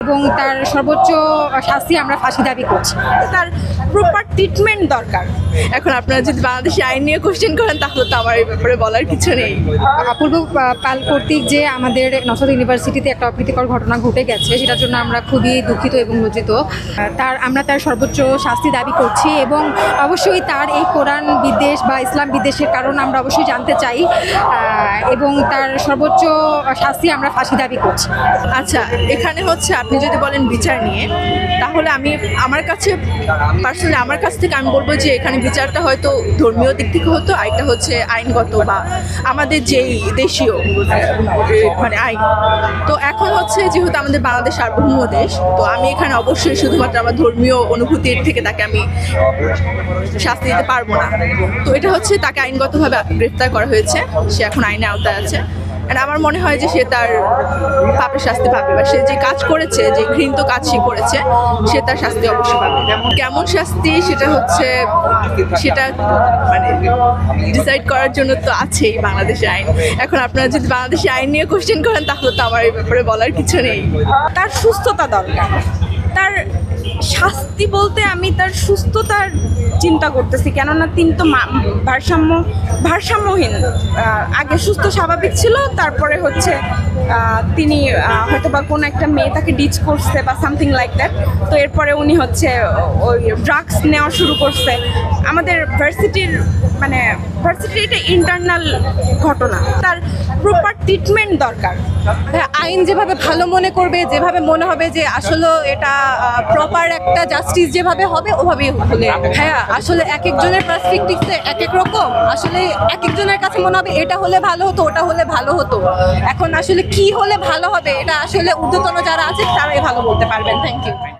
এবং তার সর্বোচ্চ শাস্তি আমরা ফাঁসি দাবি করছি। তার প্রপার ট্রিটমেন্ট দরকার। এখন আপনারা যদি বাংলাদেশি আইন নিয়ে কোশ্চেন করেন তাহলে তো আমার এই ব্যাপারে বলার কিছু নেই। অপূর্ব পাল কর্তৃক যে আমাদের নসাদ ইউনিভার্সিটিতে একটা অপ্রীতিকর ঘটনা ঘটে গেছে, সেটার জন্য আমরা খুবই দুঃখিত এবং লজ্জিত। আমরা তার সর্বোচ্চ শাস্তি দাবি করছি এবং অবশ্যই তার এই কোরআন বিদ্বেষ বা ইসলাম বিদ্বেষের কারণ আমরা অবশ্যই জানতে চাই এবং তার সর্বোচ্চ শাস্তি আমরা ফাঁসি দাবি করছি। আচ্ছা, এখানে হচ্ছে আপনি যদি বলেন বিচার নিয়ে, তাহলে আমার কাছে পার্সোনালি আমার কাছ থেকে আমি বলবো যে এখানে বিচারটা হয়তো ধর্মীয় দিক থেকে হতো, আরেকটা হচ্ছে আইনগত বা আমাদের যেই দেশীয় মানে আইন। তো এখন হচ্ছে যেহেতু আমাদের বাংলাদেশ সার্বভৌম দেশ, তো আমি এখানে অবশ্যই শুধুমাত্র আমার ধর্মীয় অনুভূতির থেকে তাকে আমি শাস্তি দিতে পারবো না। তো এটা হচ্ছে তাকে আইনগতভাবে গ্রেফতার করা হয়েছে, সে এখন আইনের আওতায় আছে। আর আমার মনে হয় যে সে তার পাপের শাস্তি পাবে, বা সে যে কাজ করেছে, যে ঘৃণিত কাজ সে করেছে, সে তার শাস্তি অবশ্যই পাবে। কেমন শাস্তি সেটা মানে ডিসাইড করার জন্য তো আছেই বাংলাদেশের আইন। এখন আপনারা যদি বাংলাদেশি আইন নিয়ে কোশ্চেন করেন তাহলে তো আমার এই ব্যাপারে বলার কিছু নেই। তার সুস্থতা দরকার। তার শাস্তি বলতে আমি তার সুস্থতার চিন্তা করতেছি, কেননা তিনি তো ভারসাম্যহীন। আগে সুস্থ স্বাভাবিক ছিল, তারপরে হচ্ছে তিনি হয়তো বা কোনো একটা মেয়ে তাকে ডিচ করছে বা সামথিং লাইক দ্যাট। তো এরপরে উনি হচ্ছে ওই ড্রাগস নেওয়া শুরু করছে। আমাদের ভার্সিটির এটা ইন্টারনাল ঘটনা। তার প্রপার ট্রিটমেন্ট দরকার। আইন যেভাবে ভালো মনে করবে, যেভাবে মনে হবে যে আসলে এটা প্রপার একটা জাস্টিস যেভাবে হবে ওভাবেই হলে। হ্যাঁ, আসলে এক একজনের পার্সপেক্টিভে এক এক রকম। আসলে এক একজনের কাছে মনে হবে এটা হলে ভালো হতো, ওটা হলে ভালো হতো। এখন আসলে কি হলে ভালো হবে এটা আসলে ঊর্ধ্বতন যারা আছে তারাই ভালো বলতে পারবেন। Thank you.